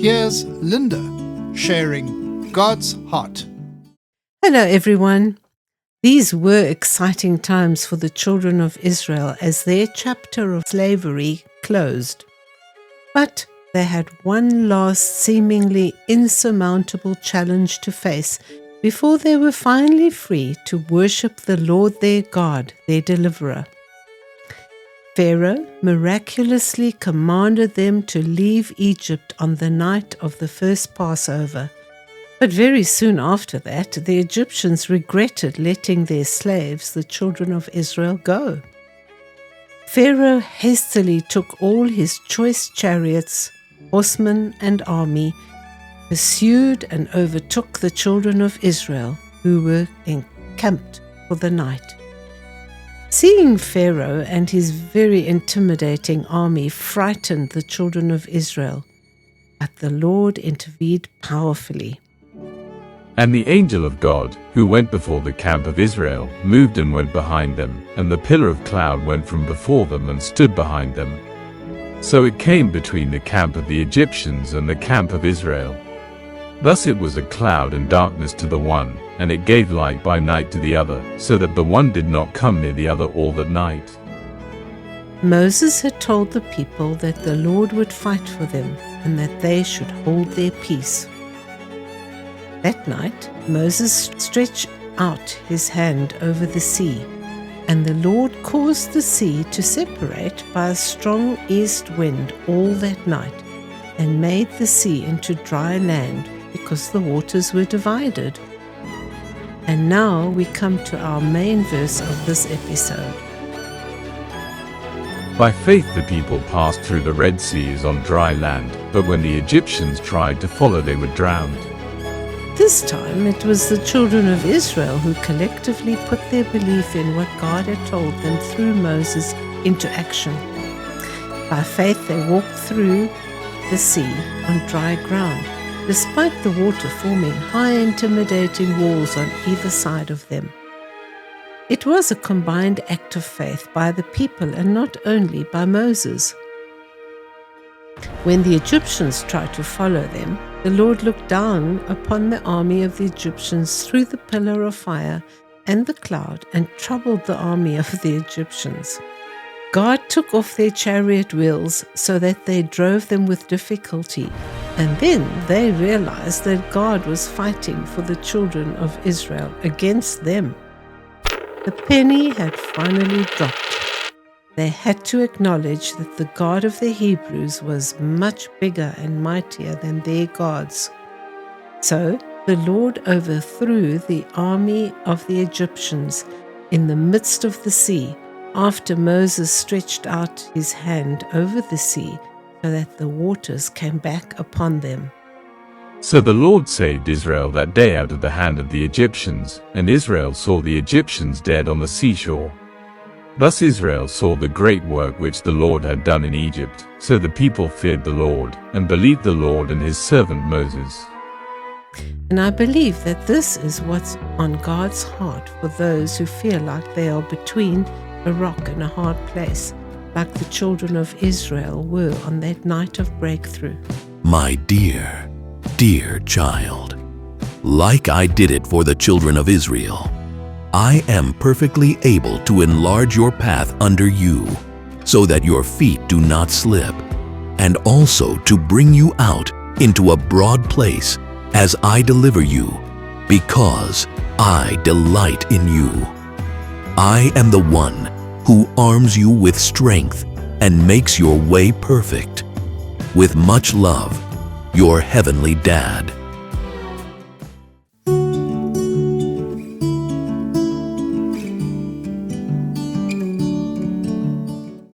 Here's Linda sharing God's heart. Hello, everyone. These were exciting times for the children of Israel as their chapter of slavery closed. But they had one last seemingly insurmountable challenge to face before they were finally free to worship the Lord their God, their deliverer. Pharaoh miraculously commanded them to leave Egypt on the night of the first Passover. But very soon after that, the Egyptians regretted letting their slaves, the children of Israel, go. Pharaoh hastily took all his choice chariots, horsemen, and army, pursued and overtook the children of Israel, who were encamped for the night. Seeing Pharaoh and his very intimidating army frightened the children of Israel, but the Lord intervened powerfully. And the angel of God, who went before the camp of Israel, moved and went behind them, and the pillar of cloud went from before them and stood behind them. So it came between the camp of the Egyptians and the camp of Israel. Thus it was a cloud and darkness to the one, and it gave light by night to the other, so that the one did not come near the other all that night. Moses had told the people that the Lord would fight for them, and that they should hold their peace. That night, Moses stretched out his hand over the sea, and the Lord caused the sea to separate by a strong east wind all that night, and made the sea into dry land, because the waters were divided. And now we come to our main verse of this episode. By faith the people passed through the Red Sea as on dry land, but when the Egyptians tried to follow they were drowned. This time it was the children of Israel who collectively put their belief in what God had told them through Moses into action. By faith they walked through the sea on dry ground, despite the water forming high intimidating walls on either side of them. It was a combined act of faith by the people and not only by Moses. When the Egyptians tried to follow them, the Lord looked down upon the army of the Egyptians through the pillar of fire and the cloud and troubled the army of the Egyptians. God took off their chariot wheels so that they drove them with difficulty, and then they realized that God was fighting for the children of Israel against them. The penny had finally dropped. They had to acknowledge that the God of the Hebrews was much bigger and mightier than their gods. So the Lord overthrew the army of the Egyptians in the midst of the sea, after Moses stretched out his hand over the sea so that the waters came back upon them. So the Lord saved Israel that day out of the hand of the Egyptians, and Israel saw the Egyptians dead on the seashore. Thus Israel saw the great work which the Lord had done in Egypt. So the people feared the Lord, and believed the Lord and his servant Moses. And I believe that this is what's on God's heart for those who feel like they are between a rock and a hard place, like the children of Israel were on that night of breakthrough. My dear, dear child, like I did it for the children of Israel, I am perfectly able to enlarge your path under you, so that your feet do not slip, and also to bring you out into a broad place as I deliver you, because I delight in you. I am the one who arms you with strength and makes your way perfect. With much love, your heavenly Dad.